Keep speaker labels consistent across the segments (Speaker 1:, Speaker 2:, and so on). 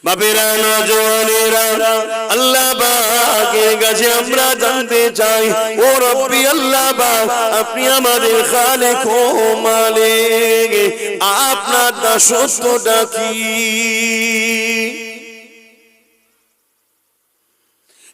Speaker 1: বাপেরা নওজওয়ানেরা আল্লাহ পাকের কাছে আমরা জানতে চাই ও রব্বি আল্লাহ পাক আপনি আমাদের খালেক ও মালিক আপনার দাসত্বটা কি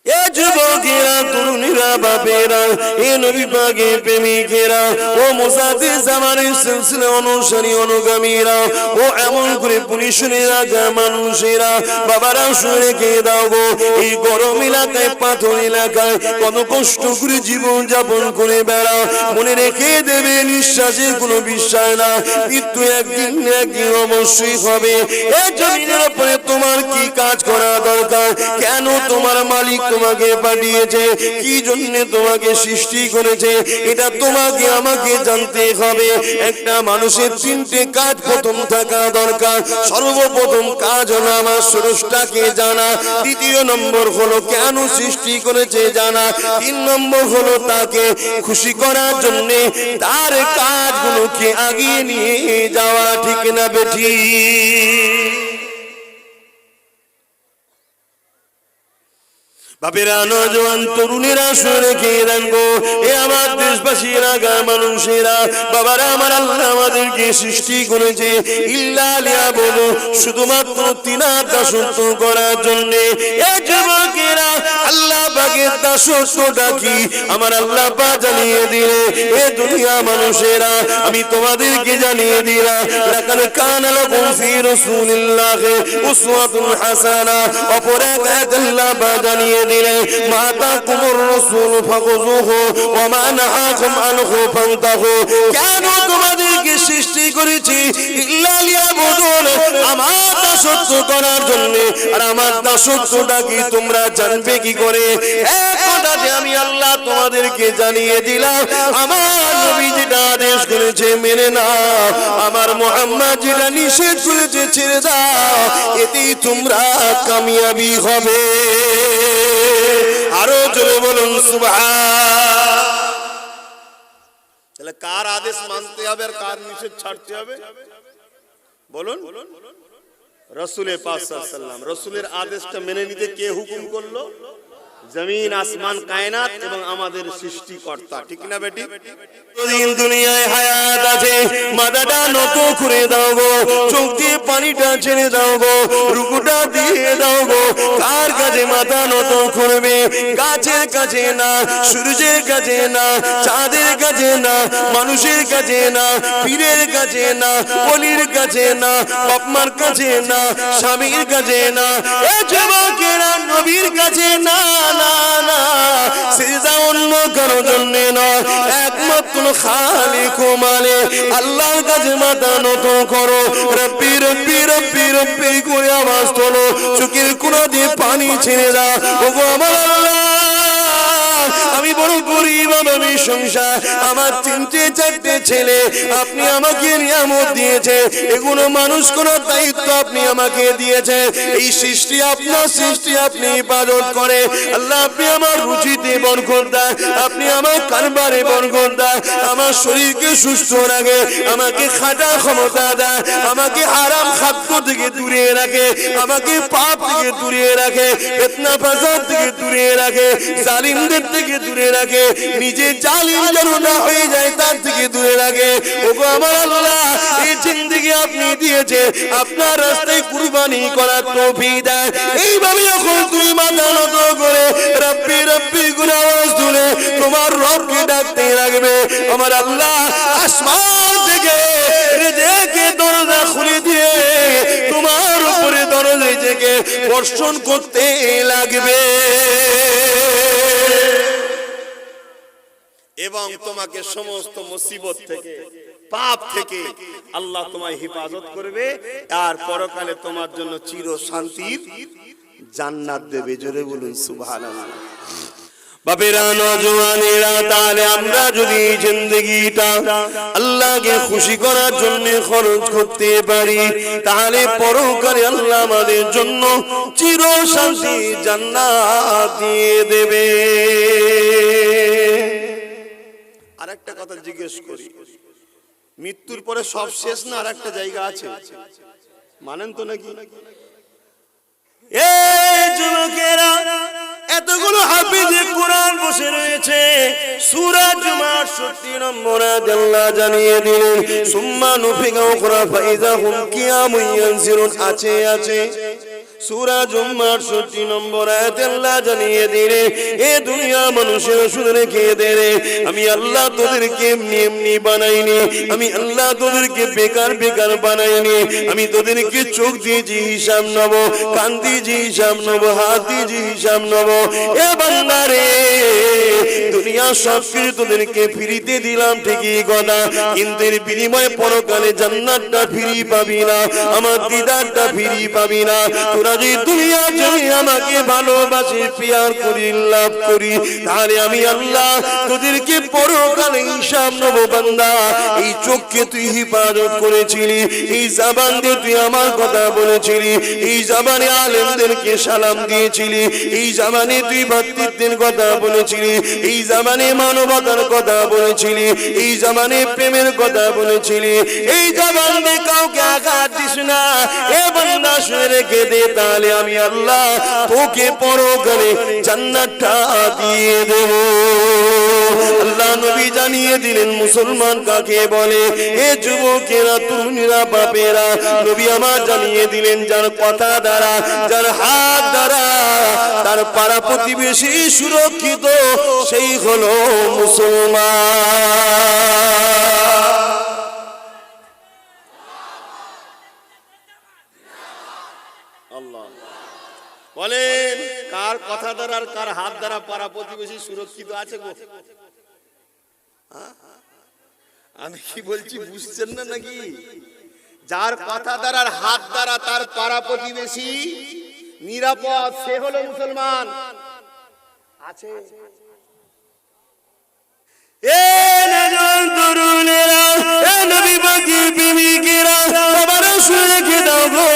Speaker 1: এ যুবকেরা তরুণীরা বাপেরা এ নবী পাকের প্রেমিকেরা ও মুসাফির জামানের সিলসিলা অনুসারী অনুগামীরা ও এমন করে পুলিশেরা মানুষেরা বাবারা শুনে কে দাও গো এই গরম এলাকায় পাথর এলাকায় কত কষ্ট করে জীবন যাপন করে বেড়াও মনে রেখে দেবে নিঃশ্বাসের কোনো বিশ্বাস না মৃত্যু একদিন একদিন অবশ্যই হবে এ জমিনের উপরে তোমার কি কাজ করা দরকার কেন তোমার মালিক তোমাকে পাঠিয়েছে কি জন্য তোমাকে সৃষ্টি করেছে এটা তোমাকে আমাকে জানতে হবে একটা মানুষের তিনটে কাজ প্রথম থাকা দরকার সর্বপ্রথম কাজ হলো আমার স্রষ্টাকে জানা দ্বিতীয় নম্বর হলো কেন সৃষ্টি করেছে জানা তিন নম্বর হলো তাকে খুশি করার জন্য তার কাজগুলোকে এগিয়ে নিয়ে যাওয়া ঠিক না বেঠি বাপেরা নওজওয়ান তরুণেরা শুনে কে দেন গো এ আমার দেশবাসীরা গা মানুষেরা বাবারা আমার আল্লাহ আমাদেরকে সৃষ্টি করেছে ইল্লা লিয়াবুদু শুধুমাত্র তিনার দাসত্ব করার জন্য এ যুবকেরা আল্লাহ পাকের দাসত্বটা কি আমার আল্লাহ পাক জানিয়ে দিলে এ দুনিয়া মানুষেরা আমি তোমাদেরকে জানিয়ে দিলাম লাকাদ কানা লাকুম ফি রাসূলিল্লাহি উসওয়াতুন হাসানা অপর এক আয়াত আল্লাহ পাক জানিয়ে দিলে মাতাকুমুর রাসূল ফাখুযুহু ওয়া মা নাহাকুম আনহু ফান্তাহু কেন তোমাদেরকে সৃষ্টি করেছি ইল্লা লিয়াবুদুন আমার দাসত্ব করার জন্য আর আমার দাসত্বটা কি তোমরা জানবে কি করে এক কথাতে আমি আল্লাহ তোমাদেরকে জানিয়ে দিলাম আমার নবী যেটা আদেশ করেছে মেনে নাও আমার মুহাম্মদ যেটা নিষেধ করেছে ছেড়ে দাও এতেই তোমরা কামিয়াবি হবে আরো জোরে বলুন সুবহান তাহলে কার আদেশ মানতে হবে আর কার নিষেধ ছাড়তে হবে বলুন রাসূলের পাক সাল্লাল্লাহু আলাইহি ওয়াসাল্লাম রাসূলের আদেশটা মেনে নিতে কে হুকুম করলো জমিন আসমান কায়নাত এবং আমাদের সৃষ্টিকর্তা ঠিক না বেটি দিন দুনিয়ায় হায়াত আছে মাথাটা নত করে দাও গো চোখ দিয়ে পানিটা ছেড়ে দাও গো রুকুটা দিয়ে দাও গো কার কাছে মাথা নত করবে গাছের কাছে না সূর্যের কাছে না চাঁদের কাছে না মানুষের কাছে না পীরের কাছে না ওলির কাছে না বাপমার কাছে না স্বামীর কাছে না এ যুবকেরা নবীর কাছে না না না সিজদা অন্য কারো জন্য না একমাত্র খালিক ও মালিক আল্লাহর কাছে মাথা নত করো রব্বি রব্বি রব্বি রব্বি করে আওয়াজ তোলো চোখের কোণা দিয়ে পানি ছেড়ে দাও ওগো আমার আল্লাহ আমি বড় গরিব আমি সংসার আমার তিনটে চারটে ছেলে আপনি আমাকে নিয়ামত দিয়েছে এগুলো মানুষ করার দায়িত্ব আপনি আমাকে দিয়েছেন এই সৃষ্টি আপনার সৃষ্টি আপনি ইবাদত করে আল্লাহ আপনি আমার রুচিতে বরকত দেন আপনি আমার কারবারে বরকত দেন আমার শরীরকে সুস্থ রাখে আমাকে খাটা ক্ষমতা দেন আমাকে হারাম খাদ্য থেকে দূরে রাখে আমাকে পাপ থেকে দূরে রাখে ফিতনা ফাসাদ থেকে দূরে রাখে জালিমদের থেকে দূরে রাখে নিজে জালিম যেন না হয়ে যায় তার থেকে দূরে রাখে ওগো আমার আল্লাহ এই জিন্দেগি আপনি দিয়েছে আপনার রাস্তায় কুরবানি করার তৌফিক দেন এইভাবে যখন তুমি মাথা নত করে রব্বি রব্বি করে আওয়াজ তুলে তোমার রবকে ডাকতে লাগবে আমার আল্লাহ আসমান থেকে রেজেকে দরজা খুলে দিয়ে তোমার উপরে দরজা থেকে বর্ষণ করতে লাগবে এবং তোমাকে সমস্ত মুসিবত থেকে পাপ থেকে আল্লাহ তোমায় হেফাজত করবে আর পরকালে তোমার জন্য চির শান্তির জান্নাত দেবে জোরে বলুন সুবহানাল্লাহ বাপেরা নওজওয়ানেরা তাহলে আমরা যদি জিন্দেগিটা আল্লাহকে খুশি করার জন্য খরচ করতে পারি তাহলে পরকালে আল্লাহ আমাদের জন্য চির শান্তি জান্নাত দিয়ে দেবে আরেকটা কথা জিজ্ঞেস করি মৃত্যুর পরে সব শেষ না আরেকটা জায়গা আছে মানেন তো নাকি
Speaker 2: এতগুলো হাফিজে কোরআন বসে রয়েছে। সূরা জুমার 68 নম্বর আয়াত আল্লাহ জানিয়ে দিলেন, সুম্মা নুফিকা উখরা ফাইযা হুম কিয়ামুন ইয়ানজিরুন। আছে সূরা জুমার 68 নম্বর আয়াতে আল্লাহ জানিয়ে দিলেন, এ দুনিয়া মানুষের শুনে রেখে দে রে, আমি আল্লাহ তোদেরকে এমনি বানাইনি, আমি আল্লাহ তোদেরকে বেকার বানাইনি, আমি তোদেরকে চোখ দিয়েছি হিসাব নেব, কান দিয়েছি হিসাব নেব, হাত দিয়েছি হিসাব নেব। এ বান্দা রে, দুনিয়া সব কিছু তোদেরকে ফিরিতে দিলাম ঠিকই কথা, কিন্তু এর বিনিময়ে পরকালে জান্নাতটা ফিরি পাবি না, আমার দিদারটা ফিরি পাবি না। তোরা যদি দুনিয়া যদি আমাকে ভালোবাসি, পিয়ার করি, লাভ করি, তাহলে আমি আল্লাহ তোদেরকে পরকালে হিসাব নেব। বান্দা, এই চোখকে তুই হিফাজত করেছিলি, এই জবান দিয়ে তুই আমার কথা বলেছিলি, এই জবানে আলেমদেরকে সালাম দিয়েছিলি, এই জবানে তুই ভ্রাতৃত্বের কথা বলেছিলি, এই জবানে মানবতার কথা বলেছিলি, এই জবানে প্রেমের কথা বলেছিলি, এই জবান দিয়ে কাউকে আঘাত দিস না। এ বান্দা শুনে রেখে দে, তাহলে আমি আল্লাহ তোকে পরকালে জান্নাতটা দিয়ে দেব। আল্লাহ নবী জানিয়ে দিলেন মুসলমান কাকে বলে। এ যুবকেরা, তরুণীরা, বাপেরা, নবী আমার জানিয়ে দিলেন, যার কথা দ্বারা, যার হাত দ্বারা তার পাড়া প্রতিবেশী সুরক্ষিত, সেই হলো মুসলমান।
Speaker 1: আল্লাহ বলেন, কার কথা দ্বারা আর কার হাত দ্বারা পাড়া প্রতিবেশী সুরক্ষিত আছে গো? আমি কি বলছি বুঝছেন না নাকি? যার কথা দ্বারা আর হাত দ্বারা তার পাড়া প্রতিবেশী নিরাপদ, সে হলো মুসলমান। আছে
Speaker 2: এ নজর তরুণেরা, এ নবী পাকের প্রেমিকেরা, বাবারা শুনে রেখে দাও গো,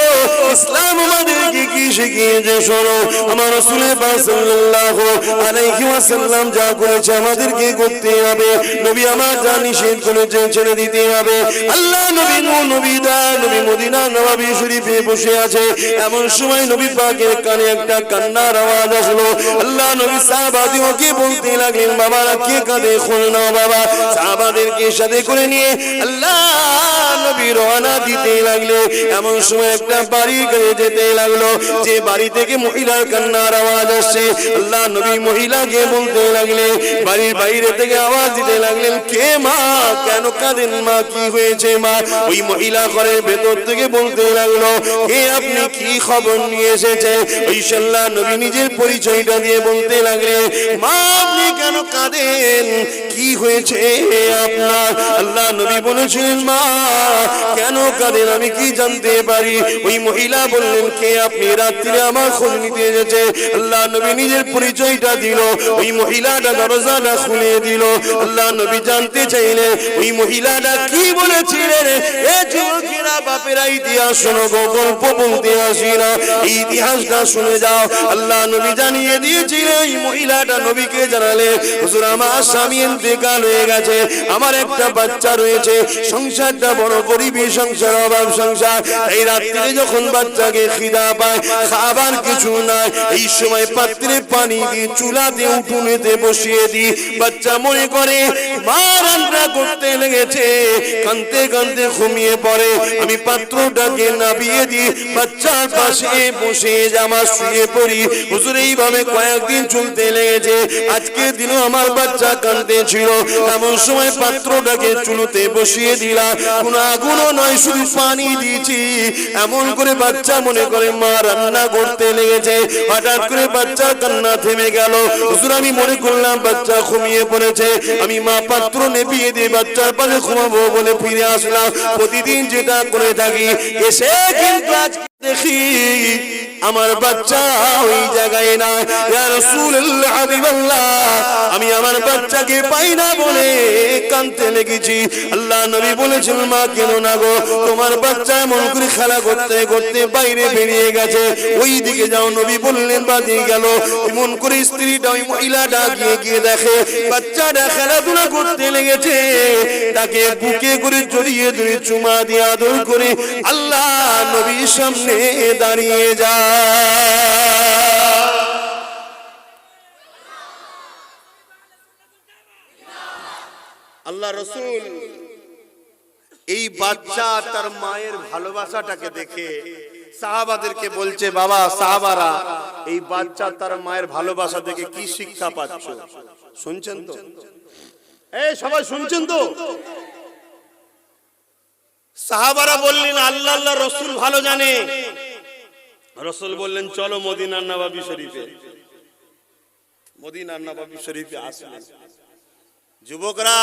Speaker 2: ইসলাম আমাদেরকে কি শিখিয়েছে শোনো। আমার রাসূল পাক সাল্লাল্লাহু আলাইহি ওয়াসাল্লাম যা করেছে আমাদেরকে করতে হবে, নবী আমার যা নিষেধ করেছে ছেড়ে দিতে হবে। আল্লাহ নবী নবী দা নবী মদিনা নববী শরীফে বসে আছে, এমন সময় নবী পাকের কানে একটা কান্নার আওয়াজ আসলো। আল্লাহ নবী সাহাবাদেরকে বলতে লাগলেন, বাবারা কে কাঁদে, না বাবা। সাহাবাদেরকে সাথে করে নিয়ে আল্লাহ নবী রওনা দিতে লাগলো। এমন সময় একটা বাড়ির কাছে যেতে লাগলো, যে বাড়ি থেকে মহিলার কান্নার আওয়াজ আসছে। আল্লাহ নবী মহিলাকে বলতে লাগলে, বাড়ির বাইরে থেকে আওয়াজ দিতে লাগলেন, কে মা, কেন কাঁদেন মা, কি হয়েছে মা? ওই মহিলা ঘরের ভেতর থেকে বলতে লাগলো, কে আপনি, কি খবর নিয়ে এসেছে? ওই আল্লাহ নবী নিজের পরিচয়টা দিয়ে বলতে লাগলে, মা আপনি কেন কাঁদেন, কি হয়েছে আপনার? আল্লাহ নবী বলেছিলেন, মা কেন কাঁদেন আমি কি জানতে পারি? ওই মহিলা বললেন, কে আপনি, রাত্রিরে আমার খোঁজ নিতে এসেছে। আল্লাহ নবী নিজের পরিচয়টা দিল, ওই মহিলাটা দরজাটা খুলে দিল। আল্লাহ নবী জানতে চাইলেন ওই মহিলাটা কি বলেছিলেন। এ যুবকেরা, বাপেরা, ইতিহাস শোনো গো, গল্প বলতে আসি না, এই ইতিহাসটা শুনে যাও। আল্লাহ নবী জানিয়ে দিয়েছিলেন, এই মহিলাটা নবীকে জানালে, হুজুর আমার স্বামী ইন্তেকাল হয়ে গেছে, আমার একটা বাচ্চা রয়েছে, সংসারটা বড় গরিবী সংসার, অভাব সংসার। এই রাত্রিরে যখন বাচ্চাকে খিদা পায়, খাবার কিছু নাই, এই সময় পাত্রে পানি দিয়ে চুলাতে উঠোনেতে বসিয়ে দিই। বাচ্চা মনে করে মা রান্না করতে লেগেছে, কাঁদতে কাঁদতে ঘুমিয়ে পড়ে। আমি পাত্রটাকে নাবিয়ে দিই, বাচ্চার পাশে বসে জামা শুয়ে পড়ি। হুজুর এইভাবে কয়েকদিন চলতে লেগেছে। আজকে দিনও আমার বাচ্চা কাঁদতে ছিল, এমন সময় পাত্রটাকে চুলোতে বসিয়ে দিলাম, কোনো আগুনও নয়, শুধু পানি দিয়েছি। এমন করে বাচ্চা মনে করে মা রান্না করতে লেগেছে। হঠাৎ করে বাচ্চার কান্না থেমে গেল। হুজুর আমি মনে করলাম বাচ্চা ঘুমিয়ে পড়েছে, আমি মা পাত্র নেপিয়ে দিয়ে বাচ্চার পাশে ঘুমাবো বলে ফিরে আসলাম, প্রতিদিন যেটা করে থাকি। এসে কিন্তু আজকে দেখি আমার বাচ্চা ওই জায়গায় না। ইয়া রাসূলুল্লাহ, হাবিবাল্লাহ, আমি আমার বাচ্চাকে পাই না বলে কাঁদতে লেগেছি। আল্লাহ নবী বলেছেন, মা কেন না গো, তোমার বাচ্চা এমন করে খেলা করতে করতে বাইরে বেরিয়ে গেছে, ওই দিকে যাও। নবী বললেন, বাদে গেল। এমন করে স্ত্রীটা ওই মহিলাটা গিয়ে দেখে বাচ্চাটা খেলাধুলা করতে লেগেছে। তাকে বুকে করে জড়িয়ে ধরে চুমা দিয়ে আদর করে আল্লাহ নবীর সামনে দাঁড়িয়ে যায়।
Speaker 1: আল্লাহ রসুল এই বাচ্চা তার মায়ের ভালোবাসাটাকে দেখে সাহাবাদেরকে বলছে, বাবা সাহাবারা, এই বাচ্চা তার মায়ের ভালোবাসা দেখে কি শিক্ষা পাচ্ছ? শুনছেন তো? এই সবাই শুনছেন তো? সাহাবারা বললেন, আল্লাহ আল্লাহ রসুল ভালো জানে। রসুল বললেন, চলো মদিনার নববী শরীফে। মদিনার নববী শরীফে আসলেন। যুবকরা,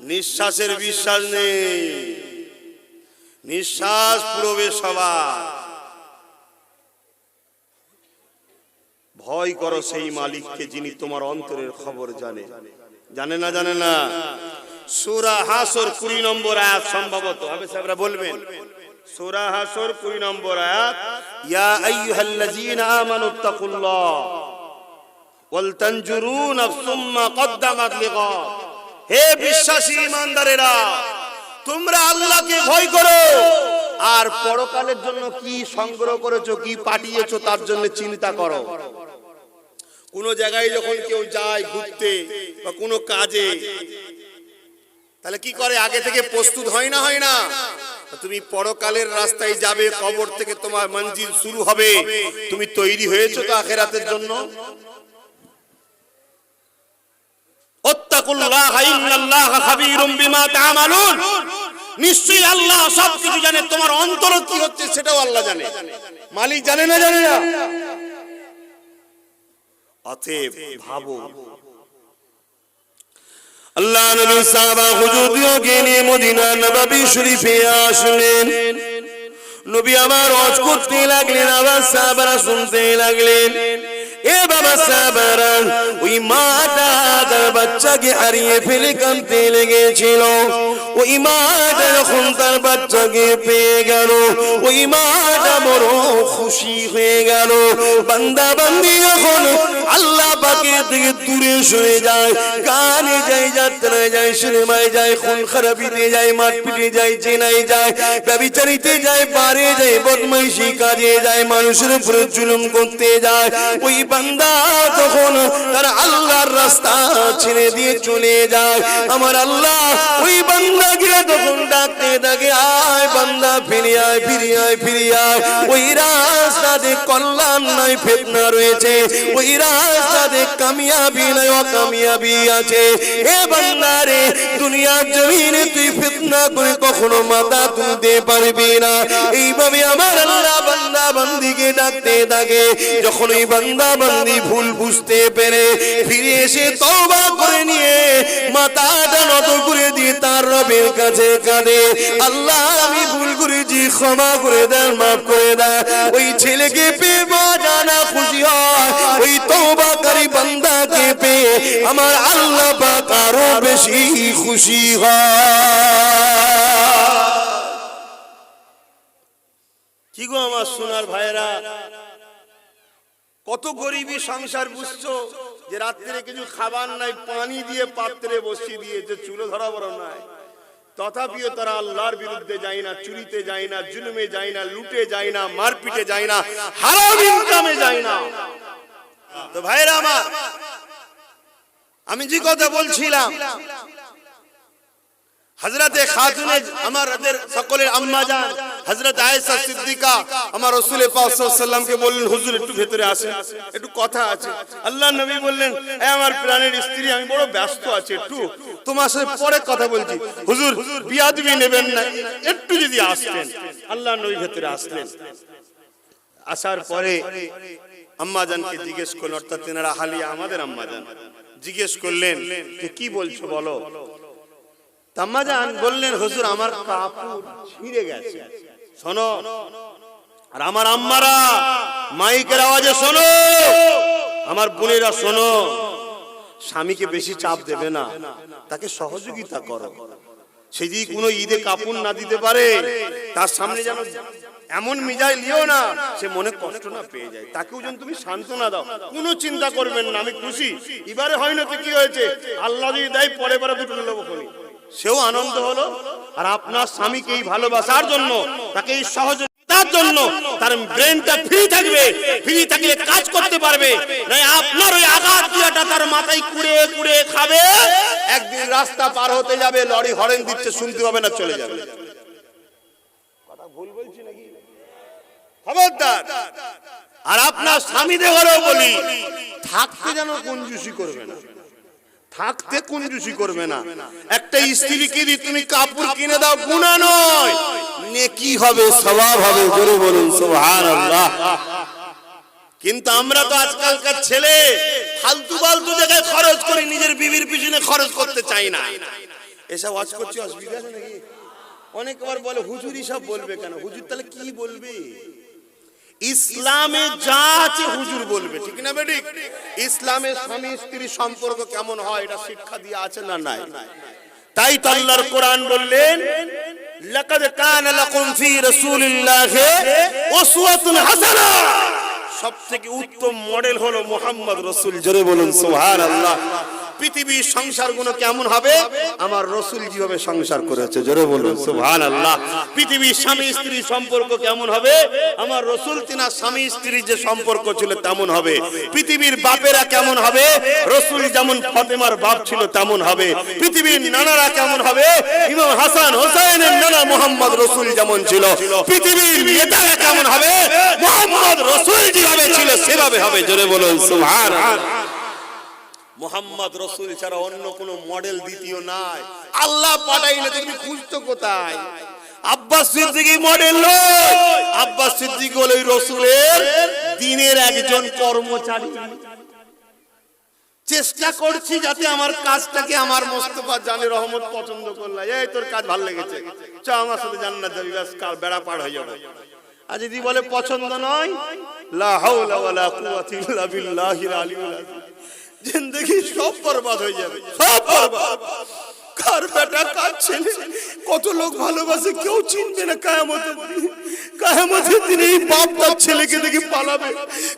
Speaker 1: নিঃশ্বাসের বিশ্বাস নেই, নিঃশ্বাস পুরোবে সবার। ভয় করো সেই মালিককে যিনি তোমার অন্তরের খবর জানে। জানে না? জানে না? সূরা হাসর 20 নম্বর আয়াত, সম্ভবত হবে সাহেবরা বলবেন। সূরা হাসর 20 নম্বর আয়াত, ইয়া আইয়ুহাল্লাযীনা আমানুত্তাকুল্লাহ ওয়াল তানজুরু নাফসুম মা কদ্দামাত লিগাদ। হে বিশ্বাসী ঈমানদারেরা, তোমরা আল্লাহকে ভয় করো আর পরকালের জন্য কি সংগ্রহ করেছো, কি পাঠিয়েছো তার জন্য চিন্তা করো। কোন জায়গায় যখন কেউ যায় ঘুরতে বা কোনো কাজে, তাহলে কি করে? আগে থেকে প্রস্তুত হয় না? হয় না? তুমি পরকালের রাস্তায় যাবে, কবর থেকে তোমার মঞ্জিল শুরু হবে, তুমি তৈরি হয়েছো তো আখিরাতের জন্য? ওয়াত্তাকুল্লাহা ইন্নাল্লাহা খাবীরুম বিমা তা'মালুন। নিশ্চয়ই আল্লাহ সবকিছু জানে, তোমার অন্তরে কি হচ্ছে সেটাও আল্লাহ জানে। মালিক জানে না? জানে না? অতএব ভাবো।
Speaker 2: আল্লাহ নবী সাহাবা হুজুরকে নিয়ে মদিনা নববী শরীফে আসলেন। নবী আমার ওয়াজ করতে লাগলেন, আবার সাহাবারা শুনতে লাগলেন। এ বাবা সাহাবারা, ওই মাটা তার বাচ্চাকে হারিয়ে ফেলে কাঁদতে লেগেছিল। ওই মাটা যখন তার বাচ্চাকে পেয়ে গেল, ওই মাটা বড় খুশি হয়ে গেল। বান্দা বান্দি যখন আল্লাহ পাকের থেকে দূরে সরে যায়, গানে যায়, যাত্রায় যায়, সিনেমায় যায়, খুন খারাপিতে যায়, মারপিটে যায়, চেনাই যায়, ব্যভিচারিতে যায়, বারে যায়, বদমাইশি কাজে যায়, মানুষের উপরে জুলুম করতে যায়, ওই বান্দা তখন তার আল্লাহর রাস্তা ছেড়ে দিয়ে চলে যায়। আমার আল্লাহ ওই বান্দাকে তখন ডাকতে থাকে, আয় বান্দা, ফিরে আয়, ফিরে আয়, ফিরে আয়। ওই রাস্তাতে কল্যাণ নাই, ফিতনা রয়েছে। ওই রাস্তাতে কামিয়াবি নাই, অকামিয়াবি আছে। এ বান্দা রে, দুনিয়ার জমিনে তুই ফিতনা করে কখনো মাথা তুলতে পারবি না। এইভাবে আমার আল্লাহ বান্দা বান্দিকে ডাকতে থাকে। যখন এই বান্দা বান্দি ভুল বুঝতে পেরে ফিরে এসে তওবা করে নিয়ে মাথাটা নত করে দিয়ে তার রবের কাছে কাঁদে, আল্লাহ আমি ভুল করেছি, ক্ষমা করে দেন, মাফ করে দেন। ওই ছেলেকে পেয়ে মা জানা খুশি হয়, ওই তওবাকারী বান্দাকে পেয়ে আমার আল্লাহ পাক আরো বেশি খুশি হয়।
Speaker 1: কি গো আমার সোনার ভাইরা, কত গরিবী সংসার বুঝছো যে রাত্রে কিছু খাবার নাই, পানি দিয়ে পাত্রে বসিয়ে দিয়েছে, চুলো ধরা বড় নাই। তথাপিও তারা আল্লাহর বিরুদ্ধে যায় না, চুরিতে যায় না, জুলুমে যায় না, লুটে যায় না, মারপিটে যায় না, হারাম ইনকামে যায় না। তো ভাইরা আমার, আমি যে কথা বলছিলাম, হযরতে খাতুনে আমাদের সকলের আম্মা জান হযরত আয়েশা সিদ্দিকা আমার রাসূল পাক সাল্লাল্লাহু আলাইহি ওয়াসাল্লামকে বললেন, হুজুর একটু ভেতরে আসেন, একটু কথা আছে। আল্লাহর নবী বললেন, এ আমার প্রাণের স্ত্রী, আমি বড় ব্যস্ত আছি, একটু তোমার সাথে পরে কথা বলছি। হুজুর বিয়াদবি নেবেন না, একটু যদি আসতেন। আল্লাহর নবী ভেতরে আসলেন। আসার পরে আম্মা জানকে জিজ্ঞেস করলেন, অর্থাৎ তেনারা হালিয়া আমাদের আম্মা জান জিজ্ঞেস করলেন যে কি বলছো বলো। আম্মা জান বললেন, হুজুর আমার কাপড় ছিঁড়ে গেছে। শোনো, আর আমার আম্মারা মাইকের আওয়াজে শোনো, আমার বোনেরা শোনো, স্বামীকে বেশি চাপ দেবে না, তাকে সহযোগিতা করো। সে যদি কোনো ঈদে কাপড় না দিতে পারে, তার সামনে যেন এমন মিজাজ লিও না সে মনে কষ্ট না পেয়ে যায়, তাকেও যেন তুমি সান্ত্বনা দাও। কোনো চিন্তা করবেন না, আমি খুশি, এবারে হয় না তো কি হয়েছে, আল্লাহ যদি দেয় পরে পরে দুটো নেবো, সেও আনন্দ হলো। আর আপনার স্বামীকে এই ভালোবাসার জন্য তাকে এই সহযোগিতা কিসের জন্য? তার ব্রেনটা ফ্রি থাকবে, ফ্রি থাকলে কাজ করতে পারবে। নাই আপনার ওই আঘাত দিয়াটা তার মাথায় কুড়ে কুড়ে খাবে, একদিন রাস্তা পার হতে যাবে, লরি হরেন দিচ্ছে, শুনতে পাবে না, চলে যাবে। কথা ভুল বলছি নাকি? খবরদার। আর আপনার স্বামীদের ঘরেও বলি, থাকতে যেন কঞ্জুসি করবে না, থাকতে কঞ্জুসি করবে না। একটা স্ত্রীকে দিয়ে তুমি কাপড় কিনে দাও, গুনাহ নয়, নেকি হবে, সওয়াব হবে। জোরে বলুন সুবহানাল্লাহ। কিন্তু আমরা তো আজকালকার ছেলে ফালতু ফালতু জায়গায় খরচ করি, নিজের বিবির পিছনে খরচ করতে চাই না। এসব ওয়াজ করছি, অসুবিধা আছে নাকি? অনেকবার বলে হুজুরি সব বলবে কেন? হুজুর তাহলে কি বলবে? ইসলামে যা আছে হুজুর বলবে, ঠিক না বেঠিক? ইসলামে স্বামী স্ত্রী সম্পর্ক কেমন হয় এটা শিক্ষা দিয়ে আছে না নাই? তাই তো আল্লাহর কোরআন বললেন, লাকাদ কানা লাকুম ফি রাসূলিল্লাহি উসওয়াতুন হাসানাহ। সবথেকে উত্তম মডেল হলো মুহাম্মদ রাসূল। জোরে বলুন সুবহানাল্লাহ। পৃথিবীর সংসারগুলো কেমন হবে? আমার রাসূল যেভাবে সংসার করেছে। জোরে বলুন সুবহানাল্লাহ। পৃথিবীর স্বামী স্ত্রী সম্পর্ক কেমন হবে? আমার রাসূল তিনার স্বামী স্ত্রীর যে সম্পর্ক ছিল তেমন হবে। পৃথিবীর বাপেরা কেমন হবে? রাসূল যেমন ফাতেমার বাপ ছিল তেমন হবে। পৃথিবীর নানারা কেমন হবে? ইমাম হাসান হোসেনের নানা মুহাম্মদ রাসূল যেমন ছিল। পৃথিবীর নেতারা কেমন হবে? মুহাম্মদ রাসূল যেভাবে ছিল সেভাবে হবে। জোরে বলুন সুবহানাল্লাহ। মুহাম্মদ রাসূল ছাড়া অন্য কোন মডেল দ্বিতীয় নাই। আল্লাহ পাঠাইলে তুমি খুঁজতো কোথায়? আব্বাস সিদ্দিকী মডেল নয়, আব্বাস সিদ্দিকী হলো রাসূলের দ্বীনের একজন কর্মচারী। চেষ্টা করছি যাতে আমার কাজটাকে আমার মোস্তফা জানে রহমত পছন্দ করলা, এই তোর কাজ ভালো লেগেছে, চ আমার সাথে জান্নাত যাবি, ব্যাস কাল বেড়া পার হয়ে যাবে। আর যদি বলে পছন্দ নয়, লা হাওলা ওয়ালা কুওয়াতা ইল্লা বিল্লাহিল আলিয়্যিল আযীম, জিন্দেগি সব বরবাদ হয়ে যাবে, সব বরবাদ। কার বেটা কার ছেলে কত লোক ভালোবাসে কেউ চিনবে না। কিয়ামতের দিনে এই বাপ তার ছেলেকে দেখে পালাবে,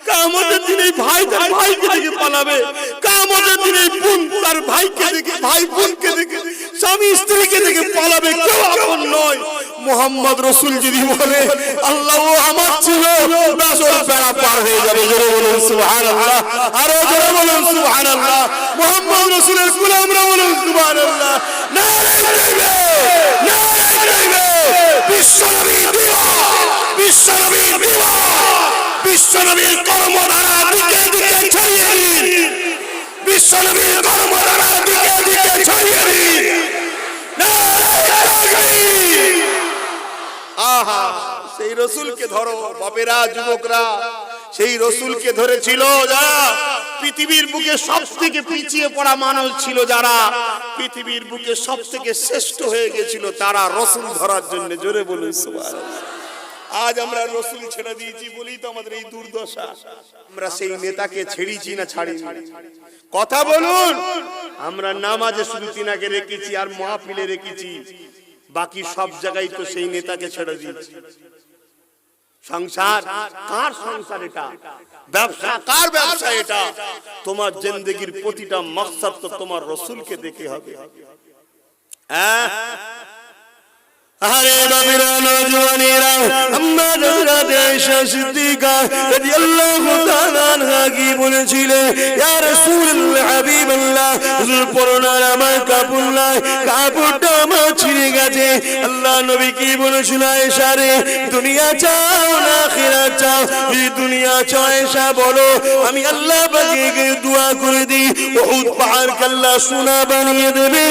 Speaker 1: কিয়ামতের দিনে এই ভাই তার ভাইকে দেখে পালাবে, কিয়ামতের দিনে এই বোন তার ভাইকে দেখে, ভাই বোনকে দেখে, স্বামী স্ত্রীকে দেখে পালাবে, কেউ আপন নয়। মুহাম্মদ রাসূল যদি বলে আল্লাহ ও আমার ছিল, ব্যাস ওর বেড়া পার হয়ে যাবে। জোরে বলুন সুবহানাল্লাহ, আরো জোরে বলুন সুবহানাল্লাহ। মুহাম্মদ রাসূলের গোলামরা বলুন সুবহানাল্লাহ। নারে তাকবীর, নারে তাকবীর। বিশ্বনবীর বিজয়, বিশ্বনবীর বিজয়, বিশ্বনবীর কর্মধারা দিকে দিকে ছড়িয়ে দিন, বিশ্বনবীর কর্মধারা দিকে দিকে ছড়িয়ে দিন। নারে তাকবীর। আহা, সেই রাসূলকে ধরো বাপেরা, যুবকরা, সেই রাসূলকে ধরেছিল যারা পৃথিবীর বুকে সবথেকে পিছিয়ে পড়া মানুষ ছিল, যারা পৃথিবীর বুকে সবথেকে শ্রেষ্ঠ হয়ে গেছিল, তারা রাসূল ধরার জন্য। জোরে বলুন সুবহানাল্লাহ। আজ আমরা রাসূল ছেড়ে দিয়েছি বলেই তো আমাদের এই দুর্দশা। আমরা সেই নেতাকে ছেড়েছি না ছাড়িনি? কথা বলুন। আমরা নামাজে শুধু তিনাকে রেখেছি আর মাহফিলে রেখেছি, বাকি সব জায়গায় তো সেই নেতাকে ছেড়ে দিয়েছি। সংসার কার সংসার? এটা ব্যবসা কার ব্যবসা? এটা তোমার জিন্দেগির প্রতিটা মাকসাদ তো তোমার রাসূলকে দেখে হবে। আরে বাবিরা, নওজওয়ানেরা, আম্মা হযরত আয়েশা সিদ্দিকা রাদিয়াল্লাহু তাআলা আনহা কি বলেছিলেন? ইয়া রাসূলুল্লাহ, হাবিবাল্লাহ, হুজুর পরনার আমার কাপড় নাই, কাপড়টা আমার ছিঁড়ে গেছে। আল্লাহ নবী কি বলেছিল? আয়েশা রে, দুনিয়া চাও না আখিরাত চাও? যদি দুনিয়া চাও আয়েশা বলো, আমি আল্লাহ পাকে দোয়া করে দিই, উহুদ পাহাড়কে আল্লাহ সোনা বানিয়ে দেবে।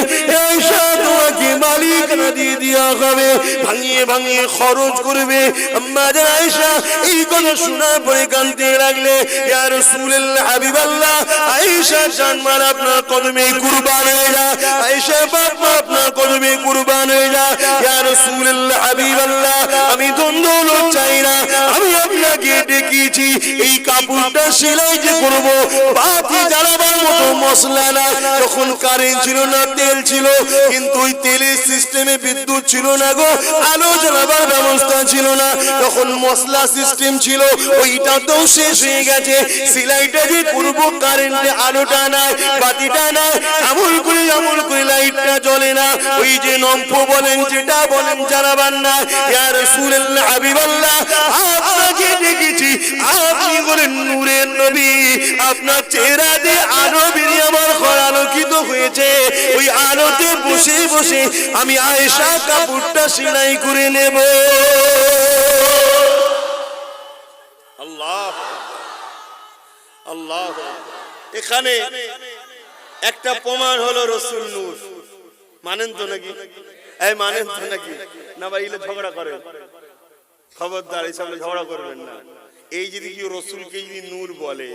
Speaker 1: আয়েশা তোমাকে মালিকানা দিয়ে দেওয়া হবে, ভাঙিয়ে ভাঙিয়ে খরচ করবে। আম্মা জান আয়েশা এই কথা শোনার পরে কাঁদতে লাগলে, ইয়া রাসূলুল্লাহ, হাবিবাল্লাহ, আয়েশা জানমার আপনার কদমে কুরবান হয়ে যা, আয়েশা বাবা আপনার কদমে কুরবান হয়ে যা। ইয়া রাসূলুল্লাহ, হাবিবাল্লাহ, আমি দ্বন্দ্ব চাই না, আমি আপনাকে ডেকেছি এই কাপড়টা সেলাই যে করব, বাতি
Speaker 2: জ্বালাবার মতো মশলা না, তখন কারেন্ট ছিল না, তেল ছিল, কিন্তু ওই তেলের সিস্টেমে বিদ্যুৎ ছিল না গো, আলো জ্বালাবার ব্যবস্থা ছিল না, তখন মশলা সিস্টেম ছিল, ওইটা তো শেষ হয়ে গেছে। সিলাইটা যে করবো কারেন্টে, আলোটা নাই, বাতিটা নাই, আমল করে লাইটটা জ্বলে না, ওই যে নম্ফ বলেন যেটা বলেন জ্বালাবার না। ইয়া রাসূলুল্লাহ হাবিবাল্লাহ, আপনাকে দেখেছি, আপনি বলেন নূরের নবী, আপনার চেহারা দিয়ে আলো বেরিয়ে আমার ঘর আলোকিত হয়েছে, ওই আলোতে বসে বসে আমি আয়েশা কাপড়টা সেলাই করে নেব।
Speaker 1: আল্লাহ আল্লাহ। এখানে একটা প্রমাণ হলো রসুল নূর। মানেন তো নাকি? এই মানেন তো নাকি? না ভাই, এলে ঝগড়া করেন, খবরদার এইসব ঝগড়া করবেন না। এই যদি কেউ রসুলকে যদি নূর বলে,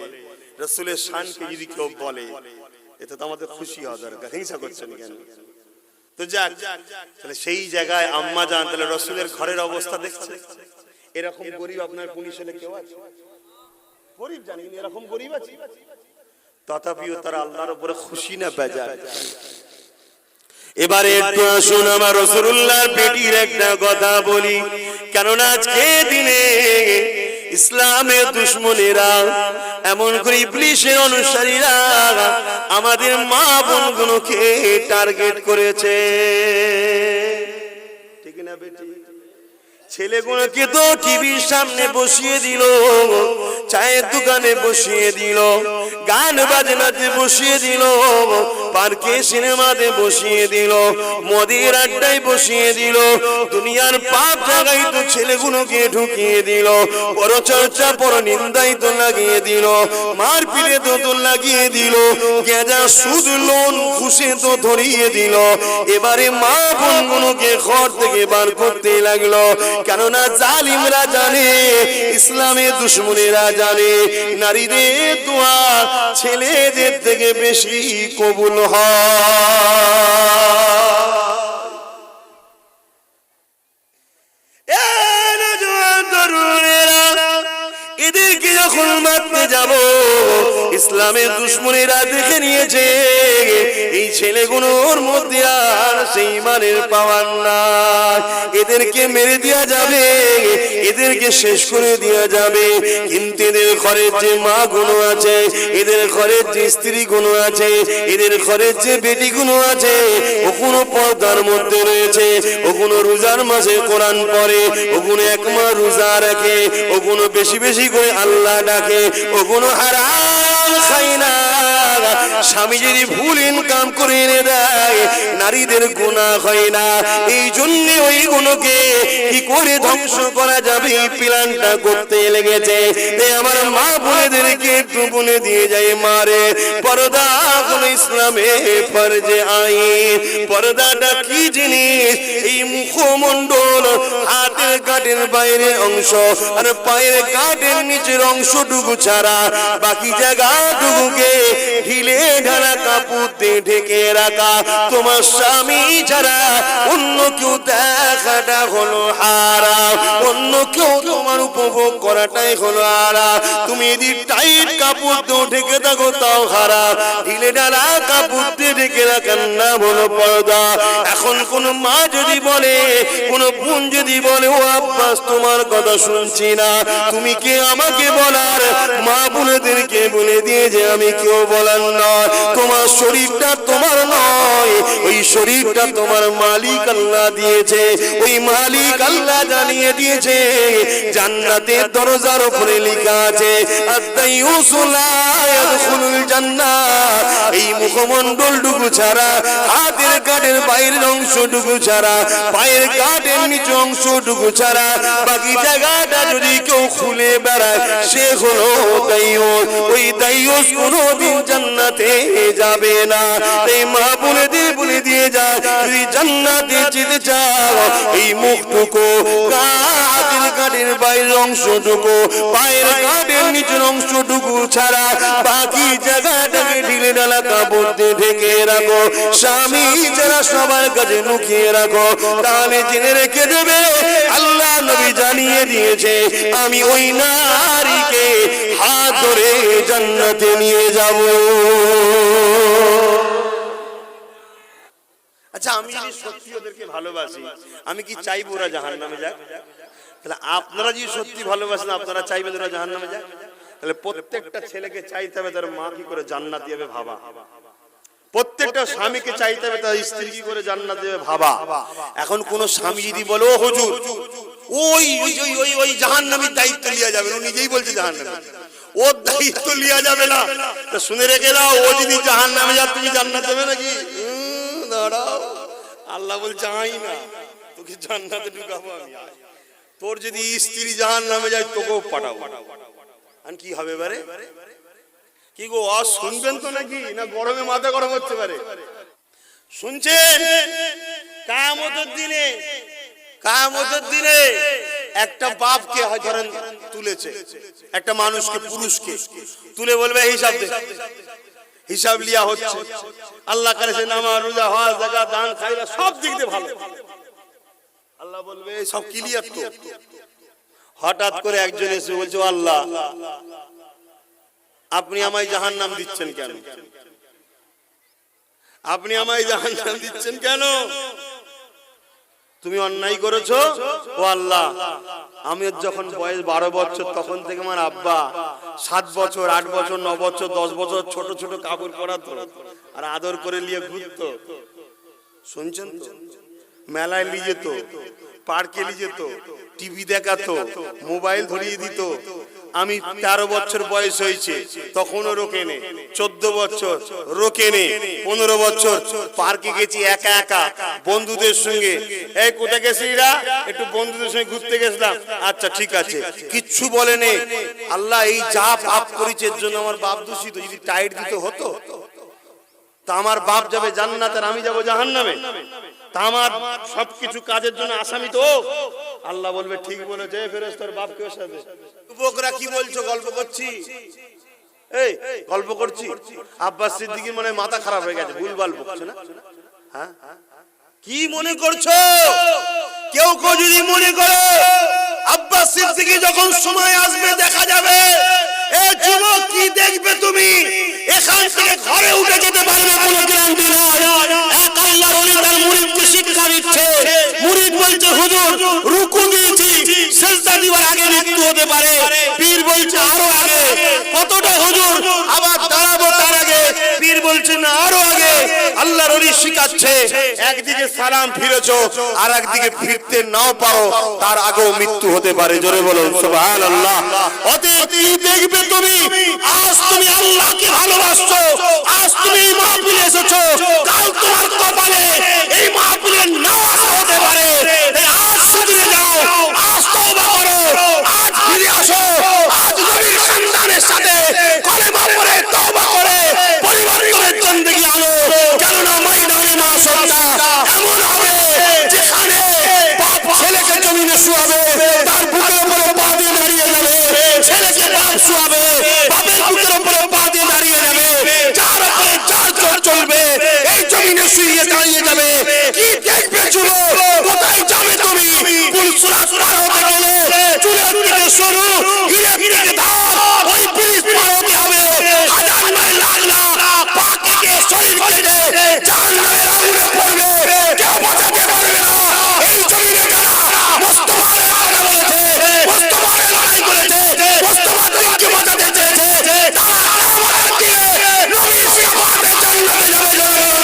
Speaker 1: রসুলের শানকে যদি কেউ বলে, এতে তো আমাদের খুশি হওয়া দরকার। হিংসা করছেন কেন? তো যাক, তাহলে সেই জায়গায় আম্মা জান, তাহলে রসুলের ঘরের অবস্থা দেখছে। এরকম গরিব আপনার পুলিশে কেউ আছে? গরিব জানি, এরকম গরিব আছে, তথাপিও তারা আল্লাহর উপরে খুশি না বেজার।
Speaker 2: এবারে একটু আসুন আমার রাসূলুল্লাহর বেটির একটা কথা বলি, কেননা আজকে দিনে ইসলামের দুশমনেরা, এমন করে ইবলিসের অনুসারীরা আমাদের মা বোনগুলোকে টার্গেট করেছে, ঠিক না বেটি? ছেলেগুলোকে তো টিভির সামনে বসিয়ে দিল, চায়ের দোকানে বসিয়ে দিল, গান বাজনাতে বসিয়ে দিল, পার্কে সিনেমাতে বসিয়ে দিল, মদের আড্ডায় বসিয়ে দিল, দুনিয়ার পাপ জায়গায় তো ছেলেগুলোকে ঢুকিয়ে দিল, পরচর্চা পরনিন্দায় তো লাগিয়ে দিল, মারপিটে তো লাগিয়ে দিল, গেজা সুদ লোন ঘুষে তো ধরিয়ে দিল। এবারে মা বোনগুলোকে ঘর থেকে বার করতে লাগলো, কেননা জালিমরা জানে, ইসলামের দুশমনেরা জানে, নারীদের দোয়া ছেলেদের থেকে বেশি কবুল এদেরকে যখন মারতে যাব, ইসলামের দুশমনেরা দেখে নিয়েছে এই ছেলেগুলোর মধ্যে আর সেই ইমানের পাওয়ার নাই, এদেরকে মেরে দেওয়া যাবে, এদেরকে শেষ করে দেওয়া যাবে। কিন্তু এদের ঘরের যে মা গুলো আছে, এদের ঘরের যে স্ত্রী গুলো আছে, এদের ঘরের যে বেটি গুলো আছে, ওগুলো পর্দার মধ্যে রয়েছে, ওগুলো রোজার মাসে কোরআন পড়ে, ওগুলো এক মাস রোজা রাখে, ওগুলো বেশি বেশি করে আল্লাহ ডাকে, ওগুলো হারাম খায় না। স্বামী যদি ভুল ইনকাম করে এনে দেয়, নারীদের গুনাহ হয় না। এই জন্য ওই গুণকে কি করে ধ্বংস করা যাবে এই প্ল্যানটা করতে লেগেছে। আমার মা বোনেদেরকে একটু বলে দিয়ে যায়, মারে পর্দা হলো ইসলামে ফরজে আইন। পর্দাটা কি জিনিস? এই মুখমণ্ডল, হাতের গাঁটের বাইরের অংশ আর পায়ের গাঁটের নিচের অংশটুকু ছাড়া বাকি জায়গাটুকুকে ঢিলে ঢালা কাপড় দিয়ে ঢেকে রাখা। তোমার স্বামী ছাড়া অন্য কেউ দেখাটা হলো হারাম, অন্য কেউ তোমার উপভোগ করাটাই হলো হারাম। তুমি যদি টাইট কাপড় দিয়ে ঢেকে থাকো তাও হারাম, ঢিলে ঢালা কাপড় দিয়ে ঢেকে রাখার নাম হলো পর্দা। এখন কোন মা যদি বলে, কোন বোন যদি বলে, ও আব্বাস তোমার কথা শুনছি না, তুমি কে আমাকে বলার? মা বোনেদেরকে বলে দিয়ে যে আমি কেউ বলার নয়, তোমার শরীরটা তোমার নয়, ওই শরীরটা তোমার মালিক আল্লাহ দিয়েছে। ওই মালিক আল্লাহ জানিয়ে দিয়েছে, জান্নাতের দরজার উপরে লেখা আছে আদ-দাইয়ুসু লা ইয়াদখুলুল জান্নাহ। এই মুখমণ্ডলটুকু ছাড়া, হাতের কাটের বাইরের অংশটুকু ছাড়া, পায়ের কাটের নিচে অংশটুকু ছাড়া বাকি জায়গাটা যদি কেউ খুলে বেড়ায়, সে হলো দাইয়ুস। ওই দাইয়ুস কোনোদিন জান্নাতে যাবে না। এই মা বোনেদের বলে দিয়ে যায়, যদি জান্নাতে যেতে চাও, এই মুখটুকু, হাতের কাটের বাইরের অংশটুকু, পায়ের কাটের নিচের অংশটুকু ছাড়া বাকি জায়গাটাকে ঢিলে ঢালা কাপড় দিয়ে ঢেকে রাখো। স্বামী যারা সবার কাছে লুকিয়ে রাখো, তাহলে জেনে রেখে দেবে আল্লাহ নবী জানিয়ে দিয়েছে, আমি ওই নারীকে হাত ধরে জান্নাতে নিয়ে যাব।
Speaker 1: আচ্ছা, আমি যদি সত্যি ওদেরকে ভালোবাসি, আমি কি চাইবো ওরা জাহান্নামে যাক? তাহলে আপনারা যদি সত্যি ভালোবাসেন, আপনারা চাইবেন ওরা জাহান্নামে যাক? তাহলে প্রত্যেকটা ছেলেকে চাইতে হবে তার মা কি করে জান্নাতি হবে ভাবা। প্রত্যেকটা স্বামীকে চাইতে হবে তার স্ত্রী কি করে জান্নাত দেবে ভাবা। এখন কোন স্বামী যদি বলে ও হুজুর ওই ওই ওই ওই জাহান্নামীর দায়িত্ব লিয়া যাবে, ও নিজেই বলছে জাহান্নামী, ওর দায়িত্ব লিয়া যাবে না, তো শুনে রেখে দাও, ও যদি জাহান্নামে যায় তুমি জান্নাত দেবে নাকি? দাঁড়াও, আল্লাহ বলছে আই না, তোকে জান্নাতে ঢুকাবো আমি। তোর যদি স্ত্রী জাহান্নামে যায় তোকেও পাঠাবো। আর কি হবে বারে? কি গো, আজ শুনবেন তো নাকি, না গরমে মাথা গরম হচ্ছে পারে? শুনছেন? কিয়ামতের দিনে একটা বাপকে ধরেন তুলেছে, একটা মানুষকে, পুরুষকে তুলে বলবে হিসাব দে, হিসাব লিয়া হচ্ছে। আল্লাহ করেছে নামাজ রোজা হজ যাকাত দান খায়রা সব দিক দিয়ে ভালো। আল্লাহ বলবে সব ক্লিয়ার তো। হঠাৎ করে একজন এসে বলছে আল্লাহ আপনি আমায় জাহান্নাম দিচ্ছেন কেন? আপনি আমায় জাহান্নাম দিচ্ছেন কেন? তুমি অন্যায় করেছো। ও আল্লাহ, আমি যখন বয়স 12 বছর তখন থেকে আমার আব্বা 7 বছর 8 বছর 9 বছর 10 বছর ছোট ছোট কাপড় পরাতো আর আদর করে নিয়ে ঘুরতো। শুনছেন তো? মেলায় নিয়ে যেত, পার্কে নিয়ে যেত, টিভি দেখাতো, মোবাইল ধরিয়ে দিত। আমি 13 বছর বয়স হয়েছে তখনও রোকেনে, 14 বছর রোকেনে, 15 বছর পার্কে গেছি একা একা বন্ধুদের সঙ্গে। এই কোথায় গেছিরা? একটু বন্ধুদের সঙ্গে ঘুরতে গেছিলাম। আচ্ছা ঠিক আছে, কিচ্ছু বলেনি। আল্লাহ এই যা পাপ করেছে এর জন্য আমার বাপ দূষিত। যদি টাইট দিতে হতো তা আমার বাপ যাবে জান্নাতে আর আমি যাব জাহান্নামে। তা আমার সবকিছু কাজের জন্য আসামি তো। আল্লাহ বলবে ঠিক বলেছে, ফেরেশতার বাপকে ওর সাথে। যুবকরা কি বলছো? গল্প করছি, এই গল্প করছি। আব্বাস সিদ্দিকীর মনে মাথা খারাপ হয়ে গেছে, ভুলভাল বকছে না? হ্যাঁ, কি মনে করছো? কেউ কেউ যদি মনে করো আব্বাস সিদ্দিকী যখন সময় আসবে দেখা যাবে, এই যুবক কি দেখবে তুমি? এখান থেকে ঘরে উঠে যেতে পারবে কোনো গ্যারান্টি নাই। এক আল্লাহর ওলি তার মুরিদকে শিক্ষা দিচ্ছে। মুরিদ বলছে হুজুর রুকু দিয়েছি, সিজদা দিবার আগে মৃত্যু হতে পারে। পীর বলছে আরো আগে। কতটা হুজুর? আবার দাঁড়াবো তার আগে। পীর বলছে না আরো আগে। আল্লাহর ওলি শিখাচ্ছে একদিকে সালাম ফিরেছো আর একদিকে ফিরতে নাও পারো, তার আগেও মৃত্যু হতে পারে। জোরে বলুন সুবহানাল্লাহ। অতএব কি দেখবে তুমি? আজ তুমি আল্লাহকে ভালোবাসছো, আজ তুমি এই মাহফিলে এসেছো, কাল তোমার কপালে এই মাহফিলে নাও আসা হতে পারে। আজ শুধরে যাও, আজ তওবা করো, আজ ফিরে আসো, আজ নবীর সন্তানের সাথে কলেমা পড়ে তওবা করে পরিবর্তনের জিন্দেগি আনো। কেননা ময়দানে মাশাআল্লাহ এমন হবে যেখানে বাপ ছেলেকে জমিনে শুয়াবে, তার বুকের উপরে পা দিয়ে দাঁড়িয়ে যাবে। ছেলেকে বাপ শুয়াবে, বাপের বুকের উপরে পা দিয়ে দাঁড়িয়ে যাবে। যার উপরে যার চোখ চলবে এই জমিনে শুয়ে দাঁড়িয়ে যাবে। কি দেখবে যুবক? কোথায় যাবে তুমি? পুলসুরাত পার হতে গেলে চুলের থেকে শুরু, হিরের থেকে ধার, ওই ব্রিজ পার হতে হবে। হাজার নয় লাখ লাখ পাখিকে শরীর কেটে জাহান্নামের আগুনে পড়বে, কেউ বাঁচাতে পারবে না। এই জমিনে যারা মুস্তাফার কথা বলেছে, মুস্তাফার লড়াই করেছে, মুস্তাফার দিনকে বাঁচাতে চেয়েছে, তারা আমাদের দিয়ে নবীর শাফাতে জান্নাতে যাবে।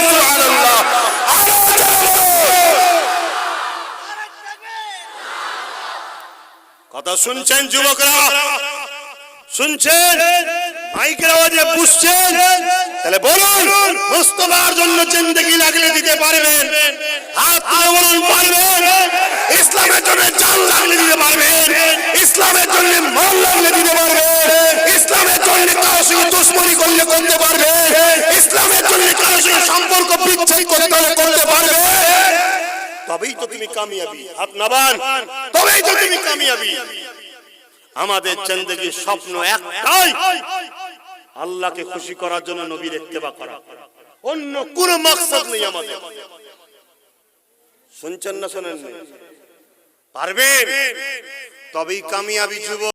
Speaker 1: সুবহানাল্লাহ। আরো জোরে কথা শুনছেন যুবকরা? শুনছেন? মাইকের আওয়াজে বুঝছেন? তাহলে বলুন মুস্তাফার জন্য জিন্দেগি লাগলে দিতে পারবেন? হাত তুলে বলুন পারবেন? ইসলামের জন্য জান লাগলে দিতে পারবেন? ইসলামের জন্য মন লাগলে দিতে পারবেন? ইসলামের জন্য কারোর সঙ্গে দুশমনি করলে করতে পারবেন? ইসলামের জন্য কারোর সঙ্গে সম্পর্ক বিচ্ছেদ করতে হলে করতে পারবেন? তবেই তো তুমি কামিয়াবি। হাত নাবান, তবেই তো তুমি কামিয়াবি। আমাদের জিন্দেগির স্বপ্ন একটাই, আল্লাহকে খুশি করার জন্য নবীর ইত্তেবা করা, অন্য কোনো মাকসাদ নেই আমাদের। শুনছেন না শোনেন? পারবেন? তবেই কামিয়াবি যুবক।